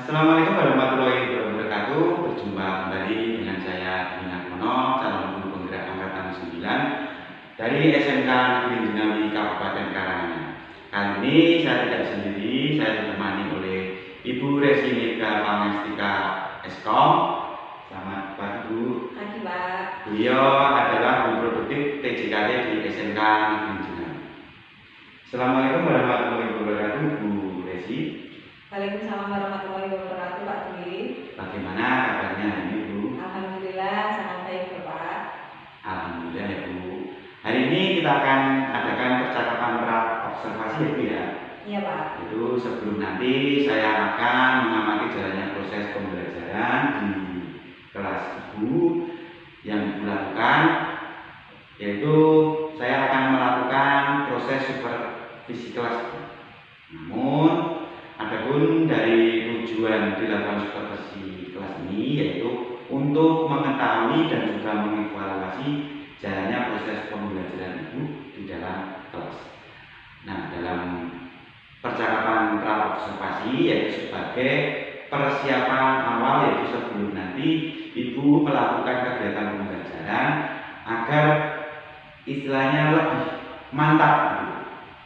Assalamualaikum warahmatullahi wabarakatuh. Berjumpa kembali dengan saya Dwi Nakmono, calon guru penggerak angkatan 9 dari SMK Negeri Jenawi Kabupaten Karanganyar. Kali ini saya tidak sendiri, saya ditemani oleh Ibu Resi Mega Pangestika Eskom. Selamat pagi Bu. Pagi Pak. Beliau adalah guru produktif TJKT di SMK Negeri Jenawi. Assalamualaikum warahmatullahi wabarakatuh Bu Resi. Waalaikumsalam warahmatullahi wabarakatuh Pak Dwi. Bagaimana kabarnya hari ini Bu? Alhamdulillah sangat baik Pak. Alhamdulillah ya Bu. Hari ini kita akan adakan percakapan observasi ya Bu ya. Iya Pak. Itu sebelum nanti saya akan mengamati jalannya proses pembelajaran di kelas Ibu yang dilakukan, yaitu saya akan melakukan proses supervisi kelas. Namun adapun dari tujuan dilakukan supervisi kelas ini yaitu untuk mengetahui dan juga mengevaluasi jalannya proses pembelajaran Ibu di dalam kelas. Nah, dalam percakapan pra-observasi yaitu sebagai persiapan awal, yaitu sebelum nanti Ibu melakukan kegiatan pembelajaran agar istilahnya lebih mantap,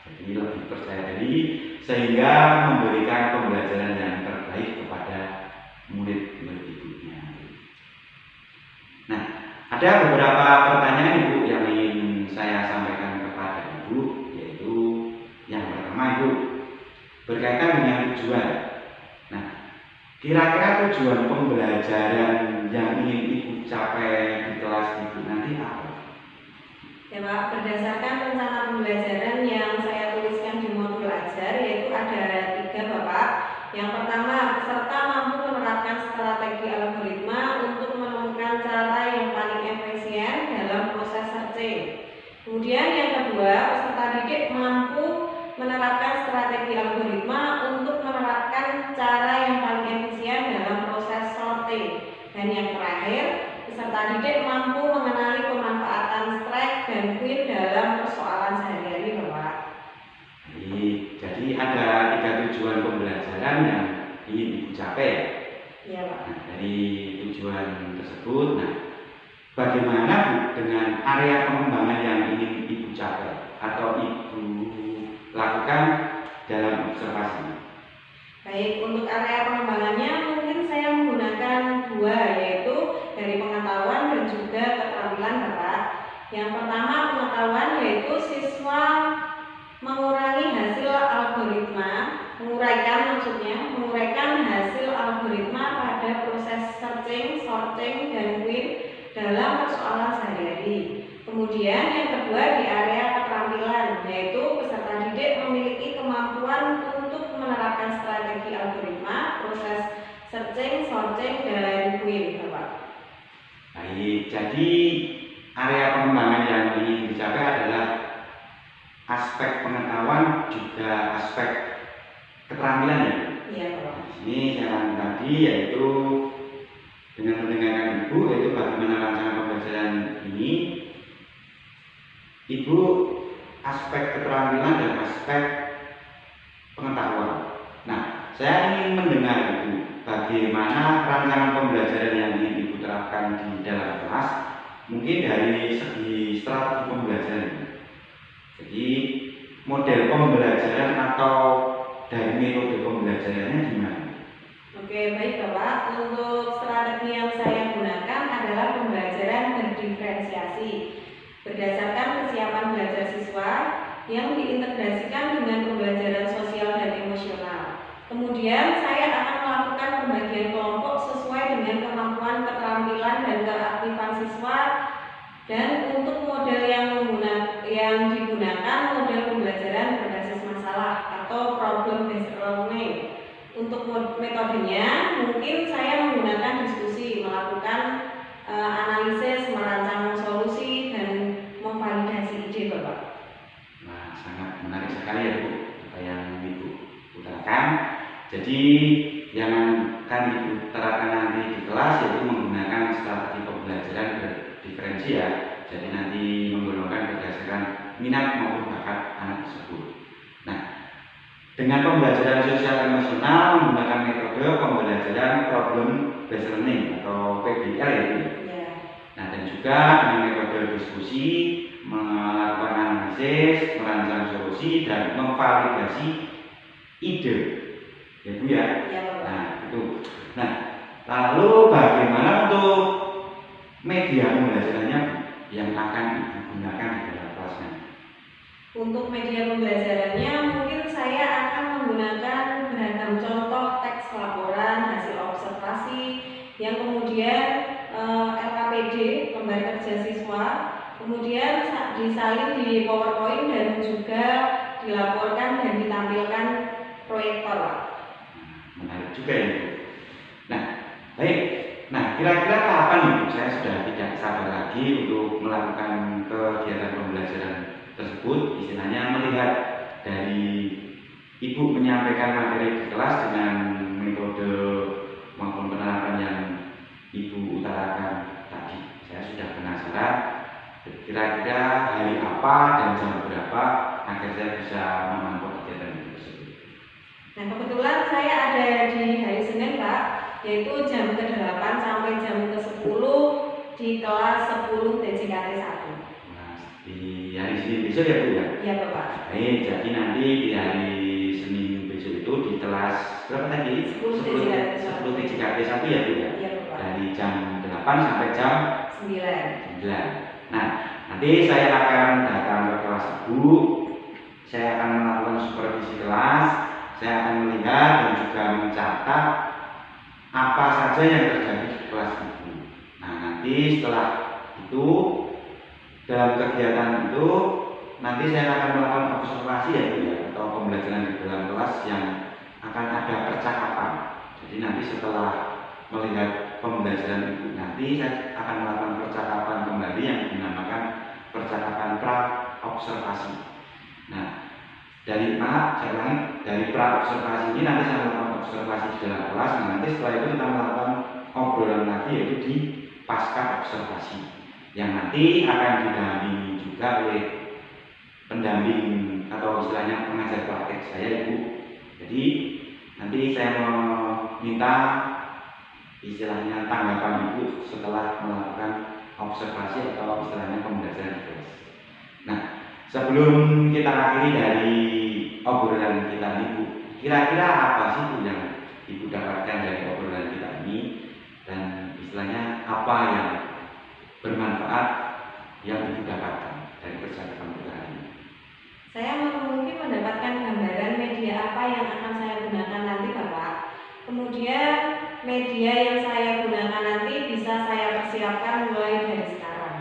jadi lebih percaya diri sehingga memberikan pembelajaran yang terbaik kepada murid-murid Ibunya. Nah, ada beberapa pertanyaan Ibu yang ingin saya sampaikan kepada Ibu, yaitu yang pertama Ibu, berkaitan dengan tujuan. Nah, kira-kira tujuan pembelajaran yang ingin Ibu capai di kelas Ibu nanti apa? Ya Pak, berdasarkan rencana pembelajaran yang saya tuliskan di modul ajar, yaitu ada 3 Bapak. Yang pertama, peserta mampu menerapkan strategi algoritma untuk menemukan cara yang paling efisien dalam proses searching. Kemudian yang kedua, peserta didik mampu menerapkan strategi algoritma untuk menerapkan cara yang paling efisien dalam proses sorting. Dan yang terakhir, peserta didik mampu mengenali pemanfaatan strike dan query dalam persoalan sehari-hari Bapak. Jadi ada 3 tujuan pembelajaran yang ingin Ibu capai. Iya Pak. Nah, dari tujuan tersebut, nah, bagaimana Bu dengan area pengembangan yang ingin Ibu capai atau Ibu lakukan dalam observasi? Baik, untuk area pengembangannya mungkin saya menggunakan 2, yaitu dari pengetahuan dan juga keterampilan Bapak. Yang pertama pengetahuan, yaitu siswa mengurangi hasil algoritma, menguraikan hasil algoritma pada proses searching, sorting, dan query dalam persoalan sehari-hari. Kemudian yang kedua di area keterampilan, yaitu peserta didik memiliki kemampuan untuk menerapkan strategi algoritma, proses searching, sorting, dan query Bapak. Baik, jadi area pengembangan yang ingin dicapai adalah aspek pengetahuan juga aspek keterampilan ya. Iya Bapak. Ini yang tadi yaitu dengan mendengarkan Ibu, yaitu bagaimana rancangan pembelajaran ini, Ibu aspek keterampilan dan aspek pengetahuan. Nah, saya ingin mendengar Ibu bagaimana rancangan pembelajaran yang ingin Ibu terapkan di dalam kelas, mungkin dari segi strategi pembelajaran. Jadi model pembelajaran atau dari metode pembelajarannya gimana? Oke, baik Bapak. Untuk strategi yang saya gunakan adalah pembelajaran berdiferensiasi berdasarkan kesiapan belajar siswa yang diintegrasikan dengan pembelajaran sosial dan emosional. Kemudian saya akan melakukan pembagian kelompok sesuai dengan kemampuan, keterampilan, dan keaktifan siswa. Dan untuk model yang digunakan model pembelajaran berbasis masalah atau problem based learning. Untuk metodenya mungkin saya menggunakan diskusi, melakukan analisis, merancang solusi, dan memvalidasi ide Bapak. Nah, sangat menarik sekali ya Bu, apa yang Ibu utarakan. Jadi yang akan Ibu terapkan nanti di kelas yaitu menggunakan strategi pembelajaran berdiferensi ya. Jadi nanti menggunakan berdasarkan minat maupun bakat anak tersebut. Nah, dengan pembelajaran sosial emosional menggunakan metode pembelajaran PBL ya Bu. Ya. Nah, dan juga dengan metode diskusi, melakukan analisis, merancang solusi, dan memvalidasi ide, ya Bu ya. Ya Bapak. Nah itu. Nah, lalu bagaimana untuk media pembelajarannya yang akan digunakan di dalam kelasnya? Untuk media pembelajarannya mungkin saya akan menggunakan beragam contoh teks laporan, hasil observasi, yang kemudian LKPD, lembar kerja siswa, kemudian disalin di PowerPoint dan juga dilaporkan dan ditampilkan proyektor. Menarik juga ya Bu. Nah, baik. Nah, kira-kira kapan Ibu? Saya sudah tidak sabar lagi untuk melakukan kegiatan pembelajaran tersebut. Istilahnya melihat dari Ibu menyampaikan materi di kelas dengan metode maupun penerapan yang Ibu utarakan tadi. Saya sudah penasaran kira-kira hari apa dan jam berapa agar saya bisa memantau kegiatan itu tersebut. Nah, kebetulan saya ada di hari Senin Pak, yaitu jam ke-8 sampai jam ke-10 di kelas 10 TJKT 1. Nah, di hari Senin besok ya Bu ya? Iya Bapak. Baik, jadi nanti di hari Senin besok itu di kelas berapa tadi? 10 TJKT 1 ya Bu ya? Iya Bapak. Dari jam 8 sampai jam 9. Nah, nanti saya akan datang ke kelas Ibu. Saya akan melakukan supervisi kelas. Saya akan melihat dan juga mencatat apa saja yang terjadi di kelas Ibu. Nah, nanti setelah itu dalam kegiatan itu nanti saya akan melakukan observasi ya Bu ya, atau pembelajaran di dalam kelas yang akan ada percakapan. Jadi nanti setelah melihat pembelajaran Ibu, nanti saya akan melakukan percakapan kembali yang dinamakan percakapan pra observasi. Nah, dari pra observasi ini nanti saya melakukan observasi di dalam kelas. Nah, nanti setelah itu kita melakukan obrolan lagi yaitu di pasca observasi yang nanti akan didampingi juga oleh pendamping atau istilahnya pengajar praktek saya Ibu. Jadi nanti saya meminta istilahnya tanggapan Ibu setelah melakukan observasi atau istilahnya pembelajaran di kelas. Nah, sebelum kita akhiri dari obrolan kita ini Bu, kira-kira apa sih Bu yang Ibu dapatkan dari obrolan kita ini, dan istilahnya apa yang bermanfaat yang Ibu dapatkan dari percakapan kita hari ini? Saya mungkin mendapatkan gambaran media apa yang akan saya gunakan nanti Bapak. Kemudian media yang saya gunakan nanti bisa saya persiapkan mulai dari sekarang.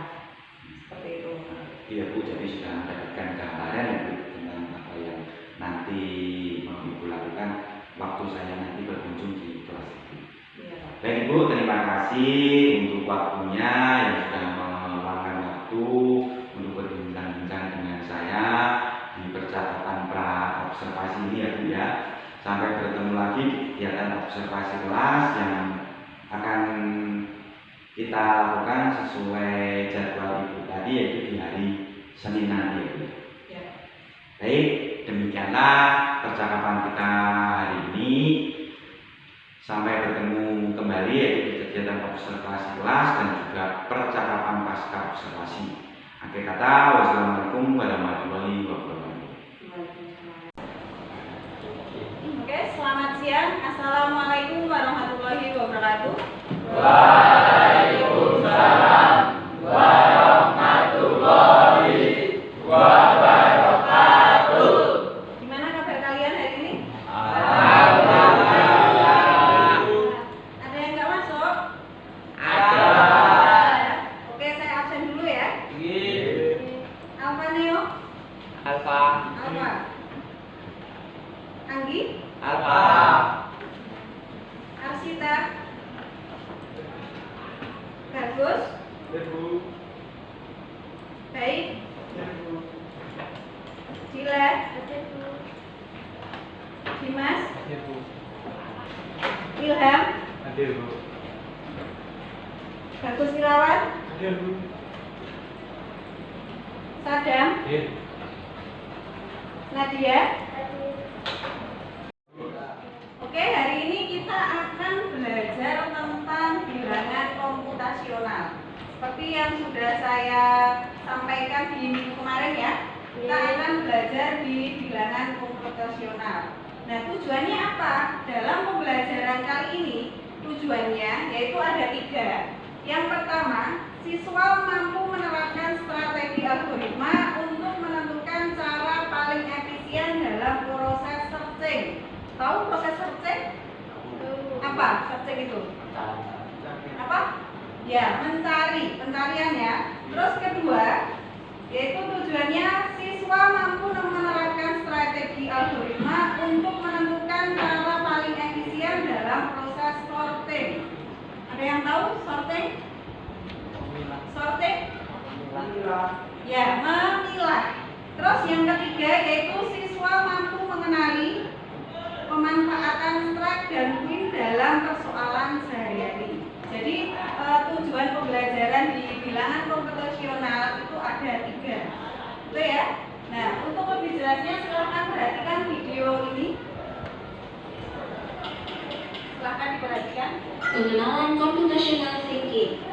Seperti itu. Iya Bu, jadi sudah mendapatkan gambaran ya Bu tentang apa yang nanti mau Ibu lakukan waktu saya nanti berkunjung di kelas itu. Iya Pak. Baik Ibu, terima kasih untuk waktunya yang sudah meluangkan waktu untuk berbincang-bincang dengan saya di percakapan pra observasi ini ya Bu ya. Sampai bertemu lagi di kegiatan observasi kelas yang akan kita lakukan sesuai jadwal Ibu tadi, yaitu di hari Senin nanti ya Bu. Ya. Baik, demikianlah percakapan kita hari ini. Sampai bertemu kembali yaitu di kegiatan observasi kelas dan juga percakapan pasca observasi. Akhir kata, wassalamualaikum warahmatullahi wabarakatuh. Oke, selamat siang. Assalamualaikum warahmatullahi wabarakatuh. Waalaikumsalam warahmatullahi wabarakatuh. Gimana kabar kalian hari ini? Alhamdulillah. Ada yang nggak masuk? Ada. Oke, saya absen dulu ya. Iya. Alfa Neo? Alfa. Alfa. Anggi? Alfa. Arsita? Bagus? Baik? Cila? Dimas? Ilham? Bagus Irawan? Sadam? Nadia? Oke, hari ini kita akan belajar tentang bilangan komponen. di minggu kemarin ya, kita akan belajar di bilangan komputasional. Nah, tujuannya apa? Dalam pembelajaran kali ini, tujuannya yaitu ada 3. Yang pertama, siswa mampu menerapkan strategi algoritma untuk menentukan cara paling efisien dalam proses searching. Tahu proses searching? Apa searching itu? Apa? Ya, mencari, pencarian ya. Terus kedua, yaitu tujuannya siswa mampu menerapkan strategi algoritma untuk menentukan cara paling efisien dalam proses sorting. Ada yang tahu sorting? Sorting? Ya, memilah. Terus yang ketiga yaitu siswa mampu mengenali pemanfaatan strike dan win dalam persoalan sehari-hari. Jadi tujuan pembelajaran di bilangan komputasional itu ada 3. Itu ya. Nah, untuk lebih jelasnya silahkan perhatikan video ini. Silahkan diperhatikan. Pengenalan computational thinking.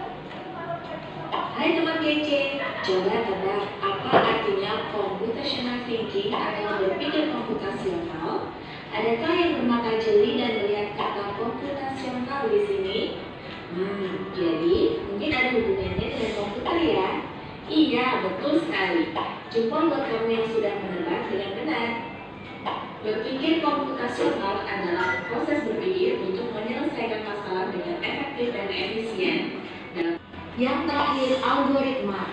Hai teman kece, coba tebak apa artinya computational thinking atau berpikir komputasional? Adakah yang bermata jeli dan melihat kata komputasional di sini? Jadi mungkin ada hubungannya dengan komputer ya? Iya, betul sekali. Jempol buat kamu yang sudah menebak dengan benar. Berpikir komputasional adalah proses berpikir untuk menyelesaikan masalah dengan efektif dan efisien. Yang terakhir, algoritma.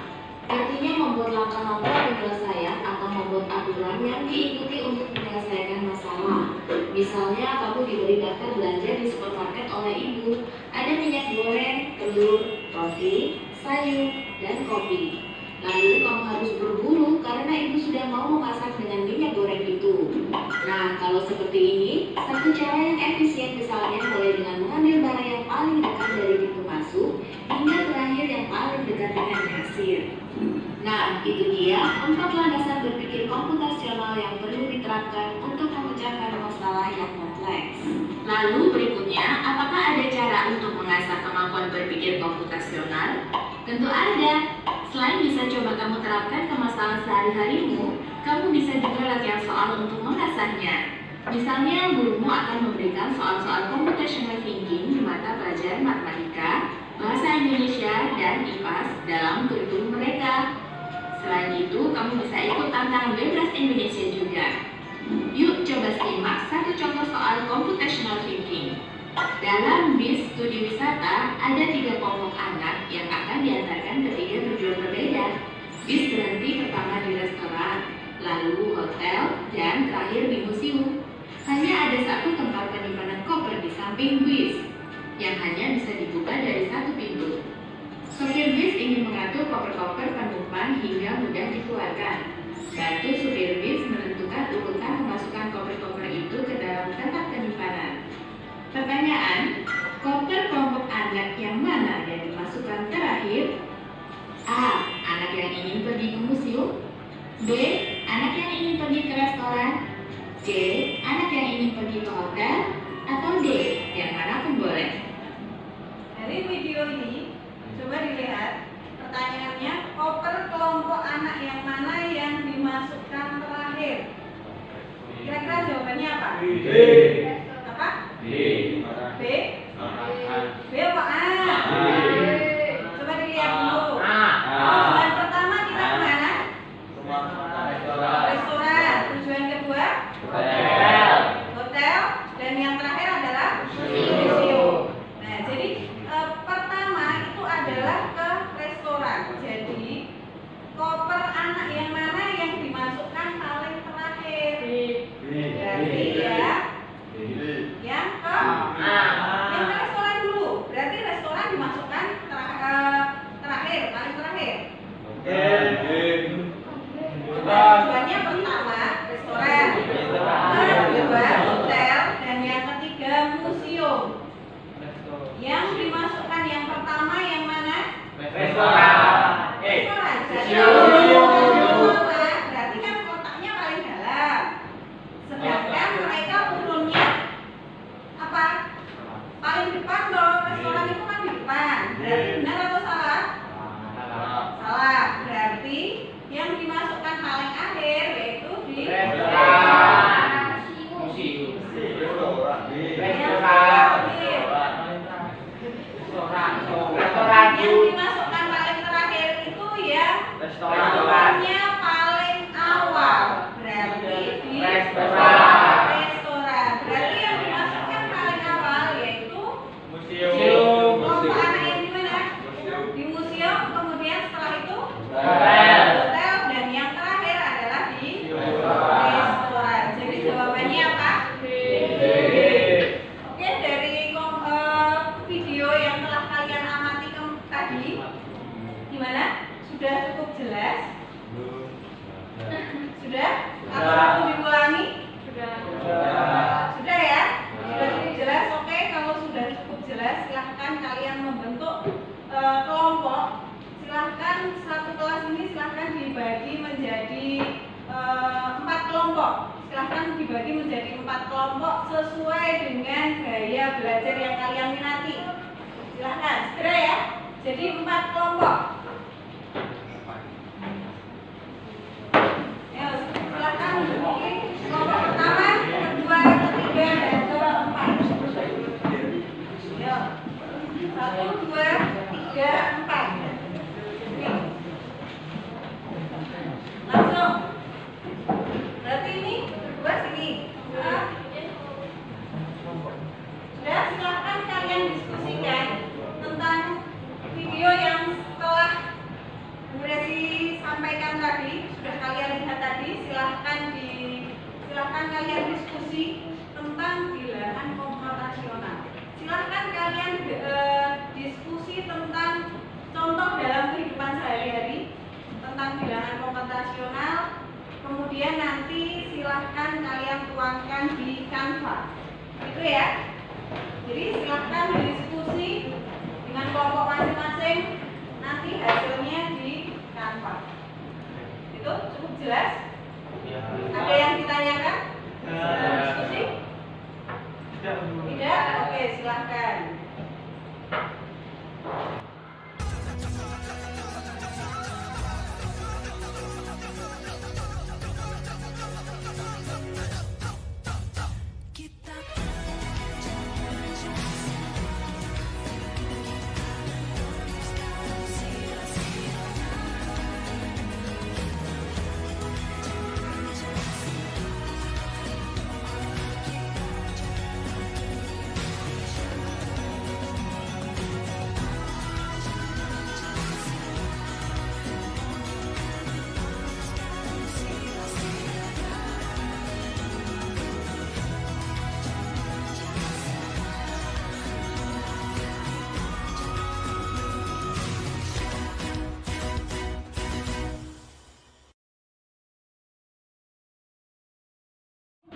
Artinya membuat langkah-langkah penyelesaian atau membuat aturan yang diikuti untuk menyelesaikan masalah. Misalnya, kamu diberi daftar belanja di supermarket oleh ibu. Ada minyak goreng, telur, roti, sayur, dan kopi. Lalu kamu harus berburu karena ibu sudah mau memasak dengan minyak goreng itu. Nah, kalau seperti ini, satu cara yang efisien misalnya mulai dengan mengambil barang yang paling dekat dari pintu masuk hingga terakhir yang paling dekat dengan kasir. Nah, itu dia 4 landasan berpikir komputasional yang perlu diterapkan untuk memecahkan masalah yang kompleks. Lalu berikutnya, apakah ada cara untuk mengasah kemampuan berpikir komputasional? Tentu ada. Selain bisa coba kamu terapkan ke masalah sehari-harimu, kamu bisa juga latihan soal untuk mengasahnya. Misalnya, gurumu akan memberikan soal-soal computational thinking di mata pelajaran matematika, bahasa Indonesia, dan IPAS dalam kurikulum mereka. Selain itu, kamu bisa ikut tantangan bebas Indonesia juga. Yuk coba simak satu contoh soal computational thinking. Dalam bis studi wisata, ada 3 kelompok anak yang akan diantarkan ke 3 tujuan berbeda. Bis berhenti pertama di restoran, lalu hotel, dan terakhir di museum. Hanya ada 1 tempat penyimpanan koper di samping bis, yang hanya bisa dibuka dari 1 pintu. Sopir bis ingin mengatur koper-koper penumpang hingga mudah dikeluarkan. Bantu supir bis menentukan urutan memasukkan koper-koper itu ke dalam tempat penyimpanan. Pertanyaan, koper kelompok anak yang mana yang dimasukkan terakhir? A. Anak yang ingin pergi ke museum. B. Anak yang ingin pergi ke restoran. C. Anak yang ingin pergi ke hotel. Atau D. Yang mana pun boleh. Dari video ini, coba dilihat pertanyaannya, koper kelompok anak yang mana yang dimasukkan terakhir? Kira-kira jawabannya apa? B. Apa? B. B? B apa A? Coba dilihat dulu. Jawaban pertama kita kemana? silahkan kalian membentuk kelompok. Silahkan satu kelas ini silahkan dibagi menjadi 4 kelompok. Silahkan dibagi menjadi 4 kelompok sesuai dengan gaya belajar yang kalian minati. Silahkan segera ya. Jadi 4 kelompok. Ya, silahkan menduduki kelompok pertama, kedua, ketiga, dan keempat. Ya. 1, 2, 3, 4. Langsung. Berarti ini kedua sini. Sudah, silahkan kalian diskusikan tentang video yang telah Buresi sampaikan tadi, sudah kalian lihat tadi. Silahkan kalian diskusi tentang bilangan komputasional. Silahkan kalian diskusi tentang contoh dalam kehidupan sehari-hari tentang bilangan komputasional. Kemudian nanti silahkan kalian tuangkan di Canva. Itu ya. Jadi silahkan diskusi dengan kelompok masing-masing. Nanti hasilnya di Canva. Itu cukup jelas? Ada yang ditanyakan? Diskusi? Tidak? Oke, silahkan.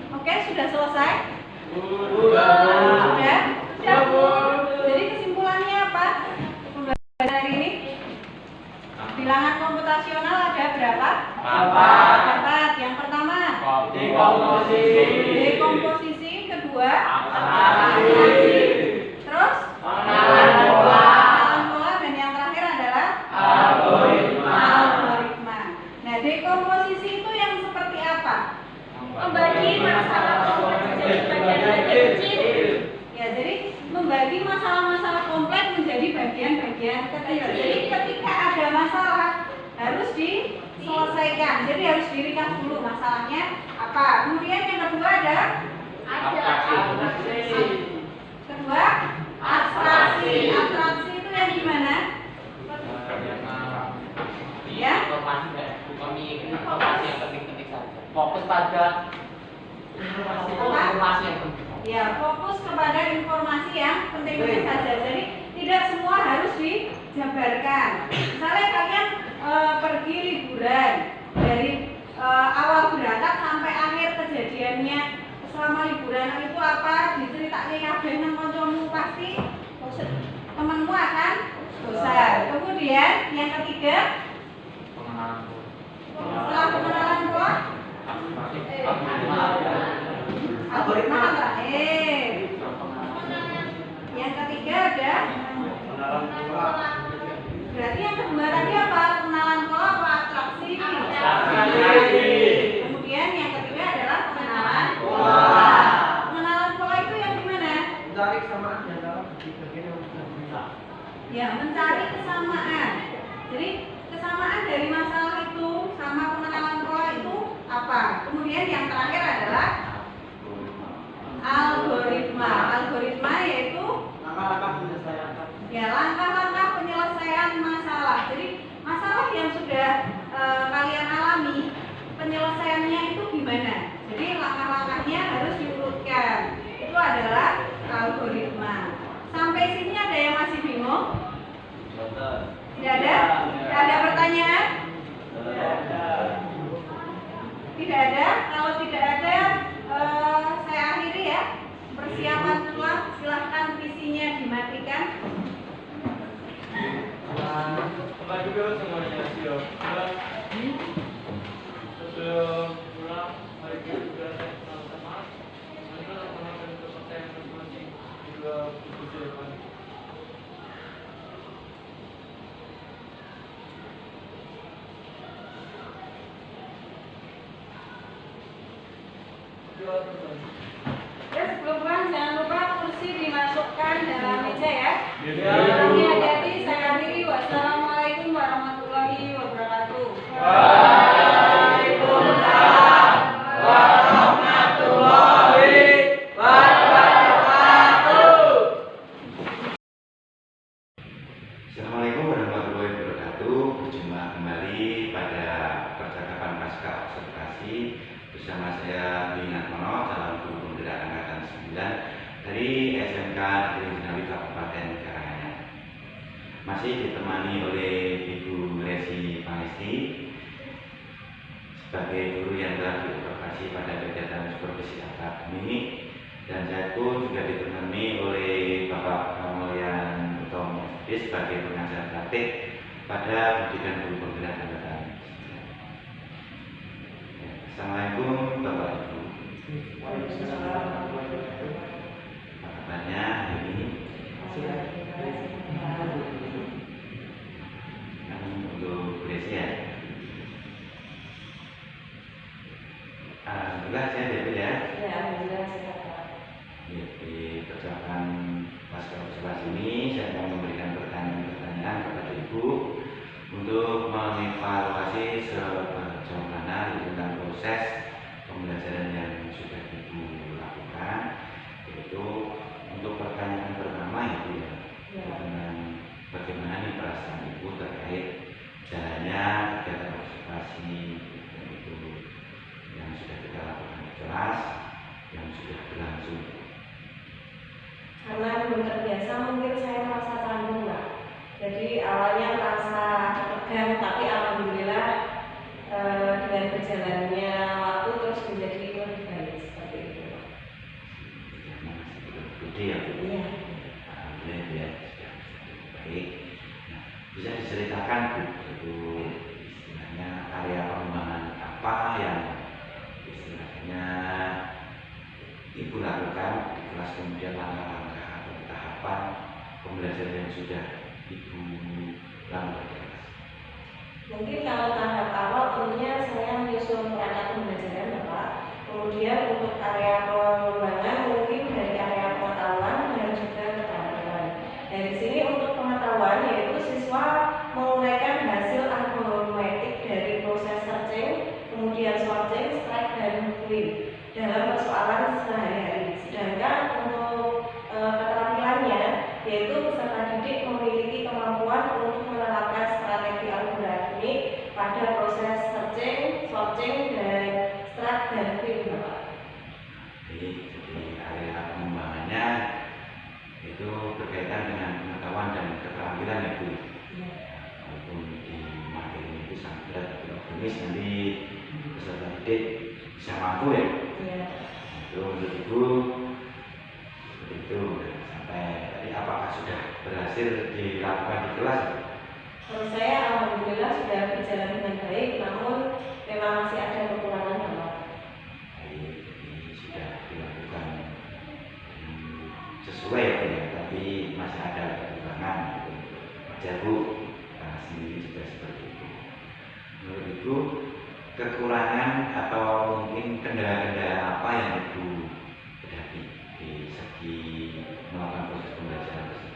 Oke, sudah selesai? Sudah? Jadi kesimpulannya apa? Pembelajaran hari ini? Bilangan komputasional ada berapa? 4. Yang pertama? Dekomposisi. Kedua? Abstraksi. Terus? Pengenalan pola. Dan yang terakhir adalah? Algoritma. Nah, dekomposisi itu yang seperti apa? Membagi masalah kompleks menjadi bagian-bagian kecil. Ya, jadi membagi masalah-masalah kompleks menjadi bagian-bagian kecil. Jadi ketika ada masalah harus diselesaikan. Jadi harus diringkas dulu masalahnya apa. Kemudian yang kedua ada abstraksi. Kedua, abstraksi. Abstraksi itu yang gimana? Ya? Informasi yang penting-penting saja. Fokus pada informasi yang penting. Ya, fokus kepada informasi yang penting-penting saja. Jadi tidak semua harus dijabarkan. Misalnya kalian pergi liburan dari awal berangkat sampai akhir kejadiannya selama liburan itu apa diceritakan kabeh nang kancamu pasti temanmu akan bosan. Kemudian yang ketiga setelah pengenalan pola algoritma kan terakhir. Yang ketiga ada berarti yang kedua tadi apa? Pengenalan pola apa abstraksi? Kemudian yang ketiga adalah pengenalan pola. Pengenalan pola itu yang gimana? Mencari kesamaan di antara bagian yang sudah bisa. Ya, mencari kesamaan. Jadi kesamaan dari masalah itu sama pengenalan pola itu apa? Kemudian yang terakhir adalah algoritma. Algoritma yaitu Langkah-langkah penyelesaian. ya langkah-langkah penyelesaian masalah. Jadi masalah yang sudah kalian alami penyelesaiannya itu gimana? Jadi langkah-langkahnya harus diurutkan. Itu adalah algoritma. Sampai sini ada yang masih bingung? Tidak ada? Tidak ada pertanyaan? Tidak ada. Kalau tidak ada, saya akhiri ya. Persiapan pulang, silahkan visinya di mana? menantikan. Tempat duduk semuanya, siap. Sebelum pulang, mari kita belajar sama-sama. Menurut teman-teman kepercayaan masing-masing juga berusaha depan. Ya, sebelum pulang jangan lupa kursi dimasukkan dalam meja ya. Ya. Kami hati-hati, saya akhiri. Wassalamualaikum warahmatullahi wabarakatuh. Assalamualaikum warahmatullahi wabarakatuh. Berjumpa kembali pada percakapan pasca observasi bersama saya Dwi Natmono, calon guru penggerak angkatan 9 dari SMK Negeri Jindawi Kabupaten Karanganyar. Masih ditemani oleh Ibu Resi Pangesti sebagai guru yang telah diobservasi pada kegiatan supervisi akademik, dan saya pun juga ditemani oleh Bapak Kamulyan Utomo sebagai pengajar praktik pada pendidikan guru penggerak angkatan 9. Assalamualaikum Bapak Ibu. Apa kabarnya hari ini? Untuk Grace ya. Alhamdulillah saya David ya. Ya, alhamdulillah sehat Pak. Di percakapan pasca observasi ini saya akan memberikan pertanyaan-pertanyaan kepada Ibu untuk mengevaluasi sejauh mana tentang proses pembelajaran yang sudah Ibu lakukan. Yaitu untuk pertanyaan pertama itu ya, dengan bagaimana nih perasaan Ibu terkait jalannya kegiatan observasi itu yang sudah kita lakukan di kelas, yang sudah berlangsung. Karena belum terbiasa mungkin saya merasa canggung Pak. Jadi awalnya merasa tegang, tapi alhamdulillah dengan berjalannya waktu terus menjadi lebih baik seperti itu. Gede ya Bu. Iya. Alhamdulillah ya sudah baik. Nah, bisa diceritakan Bu, itu istilahnya area pengembangan apa yang istilahnya Ibu lakukan di kelas, kemudian langkah-langkah atau tahapan pembelajaran yang sudah Ibu lakukan di kelas. Mungkin kalau tahap awal tentunya saya menyusun perangkat pembelajaran Bapak. Kemudian untuk area pengembangan mungkin dari area pengetahuan dan juga keterampilan. Dari sini untuk pengetahuan yaitu siswa menguraikan hasil algoritmatik dari proses searching, kemudian sorting, strike, dan clean dalam persoalan sehari-hari. Sedangkan untuk keterampilannya yaitu peserta didik memiliki kemampuan untuk menerapkan strategi algoritmik pada proses searching, sorting, dan strike, dan clean Bapak. Jadi area pengembangannya itu berkaitan dengan pengetahuan dan keterampilan ya Bu. Walaupun di materi itu sangat berat, tapi optimis nanti peserta didik bisa mampu ya. Iya. Itu menurut Ibu seperti itu. Sampai tadi apakah sudah berhasil dilakukan di kelas? Menurut saya alhamdulillah sudah berjalan dengan baik, namun memang masih ada kekurangan Bapak. Baik, jadi sudah dilakukan sesuai ya, tapi masih ada kekurangan gitu. Wajar Bu, karena sendiri juga seperti itu. Menurut Ibu, kekurangan atau mungkin kendala-kendala apa yang Ibu hadapi di segi melakukan proses pembelajaran tersebut?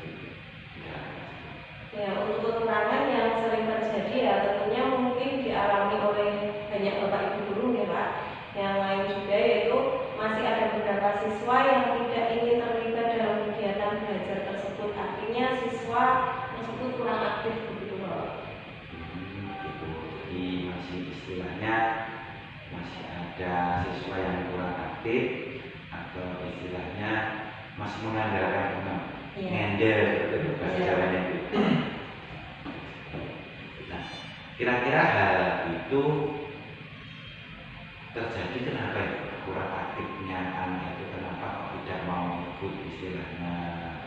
Ya, untuk kekurangan yang sering terjadi ya tentunya mungkin dialami oleh banyak Bapak Ibu guru ya Pak. Yang lain juga yaitu masih ada beberapa siswa yang tidak ingin terlibat dalam kegiatan belajar tersebut. Artinya siswa tersebut kurang aktif begitu Pak. Gitu. Jadi masih istilahnya masih ada siswa yang kurang aktif atau istilahnya masih mengandalkan teman, ngender gitu bahasa Jawanya itu. Nah, kira-kira hal itu terjadi kenapa ya? Kurang aktifnya anak itu kenapa kok tidak mau ikut istilahnya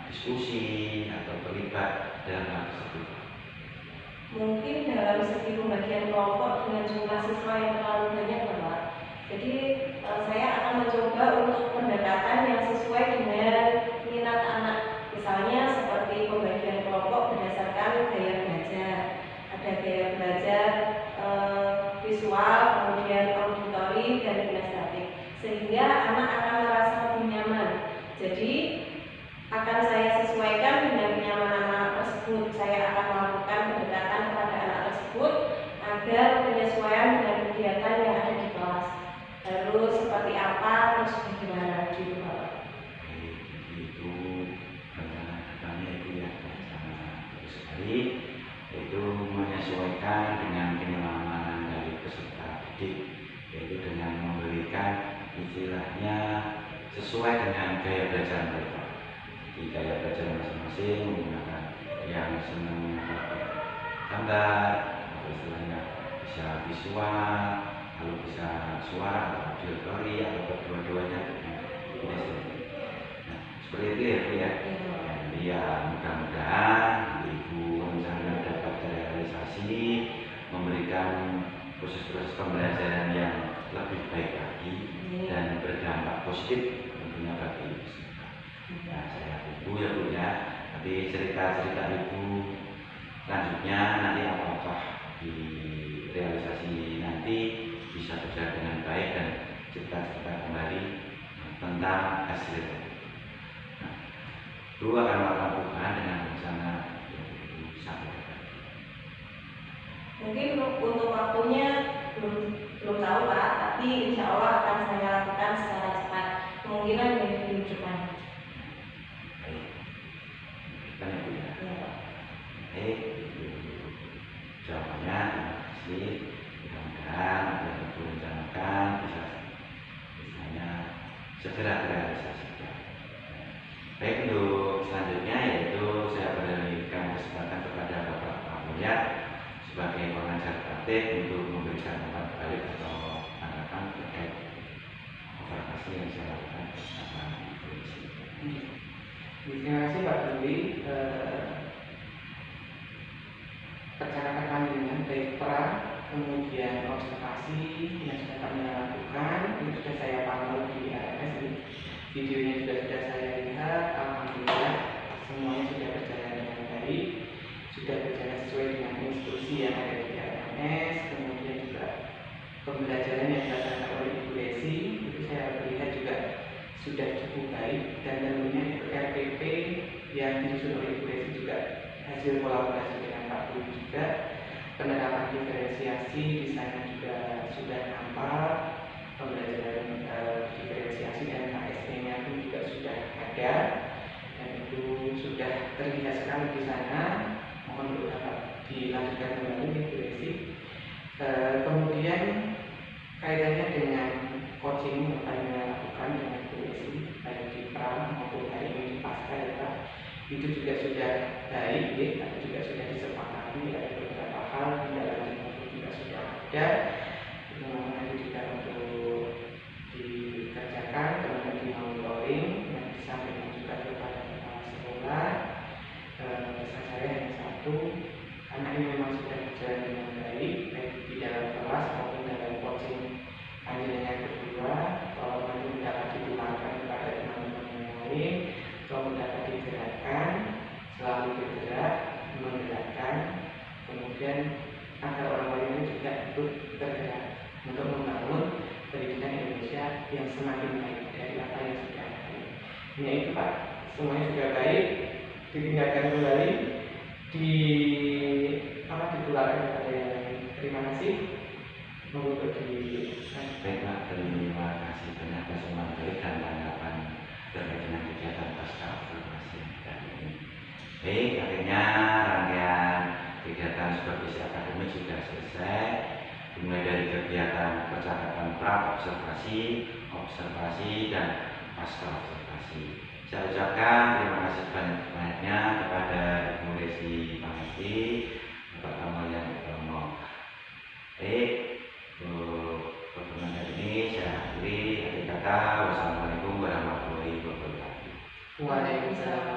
diskusi atau terlibat dalam hal tersebut? Mungkin dalam segi pembagian kelompok dengan jumlah siswa yang terlalu banyak, Bapak. Jadi saya akan mencoba untuk pendekatan yang sesuai dengan minat anak. Misalnya seperti pembagian kelompok berdasarkan gaya belajar. Ada gaya belajar visual, kemudian auditori dan kinestetik, sehingga anak akan merasa lebih nyaman. Jadi akan saya sesuaikan dengan kenyamanan anak tersebut. Saya akan melakukan pendekatan kepada anak tersebut agar penyesuaian dengan kegiatan yang ada di kelas. Lalu seperti apa, terus bagaimana gitu, Pak. Itu rencana kedepannya itu ya sangat bagus sekali, yaitu menyesuaikan dengan kenyamanan dari peserta didik, yaitu dengan memberikan istilahnya sesuai dengan gaya belajar mereka. Di gaya belajar masing-masing menggunakan yang senang gambar atau istilahnya bisa visual, lalu bisa suara atau auditori atau kedua-duanya dengan kinestetik. Nah, seperti itu ya Bu ya. Jadi ya mudah-mudahan Ibu rencana dapat terrealisasi, memberikan proses-proses pembelajaran yang lebih baik lagi dan berdampak positif tentunya bagi peserta. Nah, saya tunggu ya Bu ya. Tapi cerita-cerita Ibu lanjutnya nanti apakah di realisasi nanti bisa berjalan dengan baik dan cerita-cerita kembali tentang hasil. Nah, Bu akan melakukan perubahan dengan rencana yang Ibu sampaikan. Mungkin untuk waktunya belum tahu, Pak, tapi insya Allah akan saya lakukan secara cepat. Kemungkinan minggu depan. Baik, kita ya Bu ya. Ya, Pak. Baik, jawabannya terima kasih. Mudah-mudahan apa yang Ibu rencanakan bisa misalnya segera terrealisasikan. Baik, untuk selanjutnya yaitu saya berikan kesempatan kepada Bapak Kapolda sebagai pengajar praktik untuk memberikan tempat balik atau tanggapan terkait observasi yang saya lakukan bersama Ibu Isi. Terima kasih Pak Dwi. Percakapan panjenengan baik perang, kemudian observasi yang sudah kami lakukan, itu sudah saya pantau di ARS, videonya juga sudah saya lihat. Alhamdulillah semuanya sudah berjalan dengan baik, sudah berjalan sesuai dengan instruksi yang ada di ARS. Kemudian juga pembelajaran yang dilakukan oleh Ibu Desi itu saya lihat juga sudah cukup baik, dan tentunya itu RPP yang disusun oleh Ibu Desi juga hasil kolaborasi dengan Pak Dwi juga. Penerapan diferensiasi di sana juga sudah nampak, pembelajaran diferensiasi dan KSP-nya pun juga sudah ada, dan itu sudah terlihat sekali di sana. Mohon untuk dapat dilanjutkan kembali Ibu Desi. Kemudian kaitannya dengan coaching yang kami lakukan dengan Ibu Desi, baik di pra maupun hari ini di pasca ya Pak, itu juga sudah baik, ya, tapi juga sudah disepakati ada beberapa hal di dalam itu juga sudah ada. Itu nanti juga untuk dikerjakan, kemudian di monitoring yang disampaikan juga kepada kepala sekolah. Pesan saya yang satu, karena ini memang sudah berjalan dengan baik, baik di dalam kelas maupun dalam coaching panjenengan kedua, kalau nanti dapat ditularkan kepada teman-teman yang lain, kalau dapat digerakkan, selalu bergerak, menggerakkan, kemudian agar orang lain juga ikut bergerak untuk membangun pendidikan Indonesia yang semakin baik dari apa yang sudah ada. Hanya itu Pak, semuanya sudah baik, ditinggalkan kembali, ditularkan kepada yang lain. Terima kasih. Monggo di Baik Pak, terima kasih banyak atas materi dan tanggapan terkait dengan kegiatan pasca observasi kali ini. Baik, akhirnya rangkaian kegiatan supervisi akademik sudah selesai, dimulai dari kegiatan percakapan pra observasi, observasi dan pasca observasi. Saya ucapkan terima kasih banyak-banyaknya kepada Ibu Desi Pangesti, Bapak Kamalian Utomo. Baik, untuk pertemuan hari ini saya akhiri. Akhir kata, wassalamualaikum warahmatullahi wabarakatuh. Waalaikumsalam.